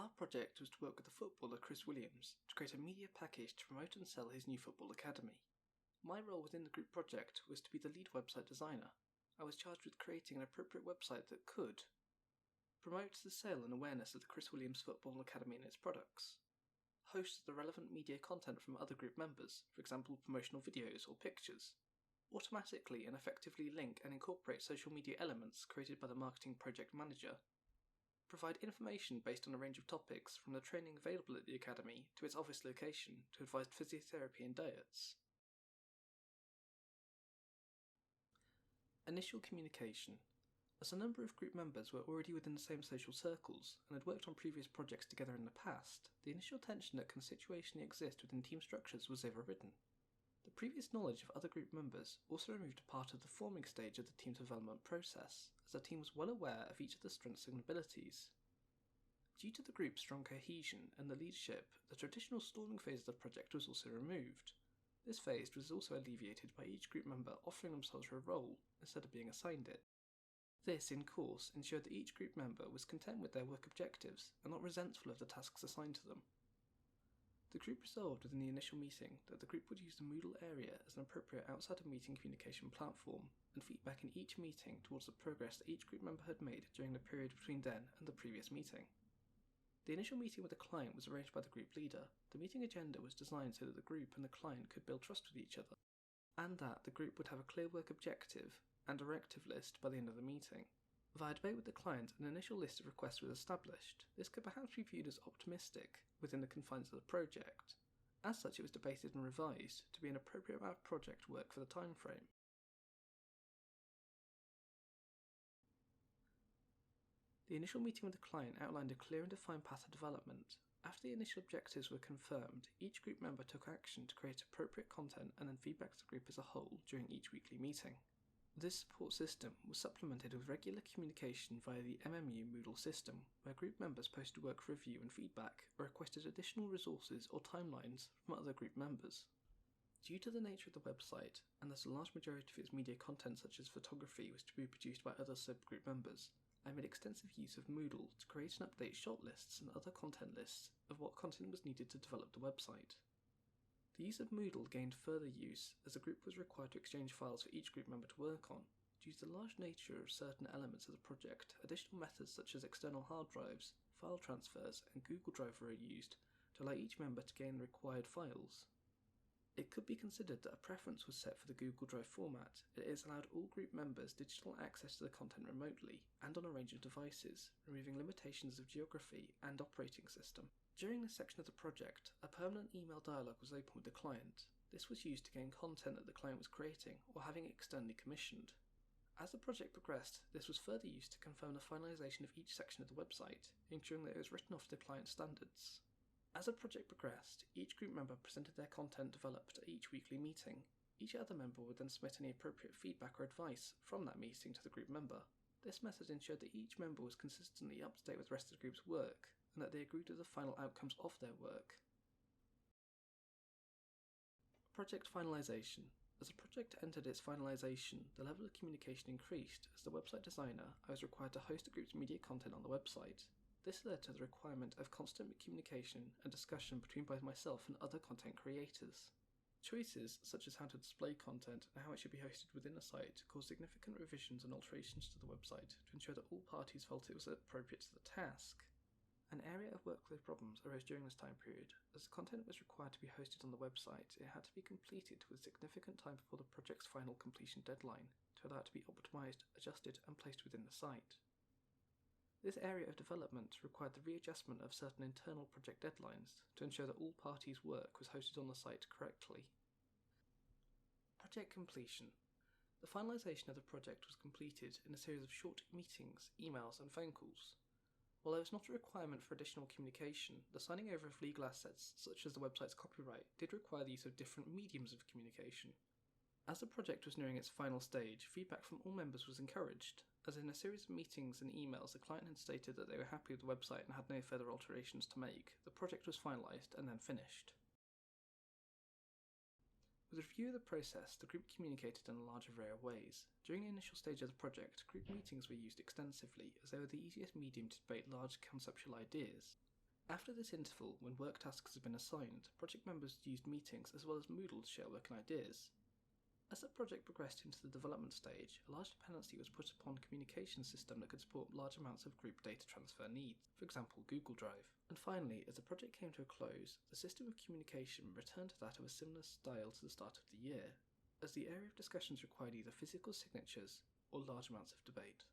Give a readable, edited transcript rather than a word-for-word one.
Our project was to work with the footballer Chris Williams to create a media package to promote and sell his new football academy. My role within the group project was to be the lead website designer. I was charged with creating an appropriate website that could promote the sale and awareness of the Chris Williams Football Academy and its products, host the relevant media content from other group members, for example promotional videos or pictures, automatically and effectively link and incorporate social media elements created by the marketing project manager, provide information based on a range of topics from the training available at the academy to its office location to advised physiotherapy and diets. Initial communication. As a number of group members were already within the same social circles and had worked on previous projects together in the past, the initial tension that can situationally exist within team structures was overridden. The previous knowledge of other group members also removed a part of the forming stage of the team development process, as the team was well aware of each of the strengths and abilities. Due to the group's strong cohesion and the leadership, the traditional storming phase of the project was also removed. This phase was also alleviated by each group member offering themselves for a role instead of being assigned it. This, in course, ensured that each group member was content with their work objectives and not resentful of the tasks assigned to them. The group resolved within the initial meeting that the group would use the Moodle area as an appropriate outside-of-meeting communication platform and feedback in each meeting towards the progress that each group member had made during the period between then and the previous meeting. The initial meeting with the client was arranged by the group leader. The meeting agenda was designed so that the group and the client could build trust with each other, and that the group would have a clear work objective and a directive list by the end of the meeting. Via debate with the client, an initial list of requests was established. This could perhaps be viewed as optimistic within the confines of the project. As such, it was debated and revised to be an appropriate amount of project work for the time frame. The initial meeting with the client outlined a clear and defined path of development. After the initial objectives were confirmed, each group member took action to create appropriate content and then feedback to the group as a whole during each weekly meeting. This support system was supplemented with regular communication via the MMU Moodle system, where group members posted work for review and feedback, or requested additional resources or timelines from other group members. Due to the nature of the website, and as a large majority of its media content such as photography was to be produced by other subgroup members, I made extensive use of Moodle to create and update short lists and other content lists of what content was needed to develop the website. The use of Moodle gained further use as the group was required to exchange files for each group member to work on. Due to the large nature of certain elements of the project, additional methods such as external hard drives, file transfers, and Google Drive were used to allow each member to gain the required files. It could be considered that a preference was set for the Google Drive format. It has allowed all group members digital access to the content remotely and on a range of devices, removing limitations of geography and operating system. During this section of the project, a permanent email dialogue was open with the client. This was used to gain content that the client was creating or having externally commissioned. As the project progressed, this was further used to confirm the finalization of each section of the website, ensuring that it was written off to client standards. As the project progressed, each group member presented their content developed at each weekly meeting. Each other member would then submit any appropriate feedback or advice from that meeting to the group member. This method ensured that each member was consistently up to date with the rest of the group's work, and that they agreed with the final outcomes of their work. Project finalization. As the project entered its finalization, the level of communication increased. As the website designer, I was required to host the group's media content on the website. This led to the requirement of constant communication and discussion between both myself and other content creators. Choices, such as how to display content and how it should be hosted within a site, caused significant revisions and alterations to the website to ensure that all parties felt it was appropriate to the task. An area of workflow problems arose during this time period. As the content was required to be hosted on the website, it had to be completed with significant time before the project's final completion deadline to allow it to be optimized, adjusted, and placed within the site. This area of development required the readjustment of certain internal project deadlines to ensure that all parties' work was hosted on the site correctly. Project completion. The finalization of the project was completed in a series of short meetings, emails, and phone calls. While there was not a requirement for additional communication, the signing over of legal assets, such as the website's copyright, did require the use of different mediums of communication. As the project was nearing its final stage, feedback from all members was encouraged, as in a series of meetings and emails the client had stated that they were happy with the website and had no further alterations to make. The project was finalised and then finished. With a review of the process, the group communicated in a large array of ways. During the initial stage of the project, group meetings were used extensively, as they were the easiest medium to debate large conceptual ideas. After this interval, when work tasks had been assigned, project members used meetings as well as Moodle to share work and ideas. As the project progressed into the development stage, a large dependency was put upon a communication system that could support large amounts of group data transfer needs, for example Google Drive. And finally, as the project came to a close, the system of communication returned to that of a similar style to the start of the year, as the area of discussions required either physical signatures or large amounts of debate.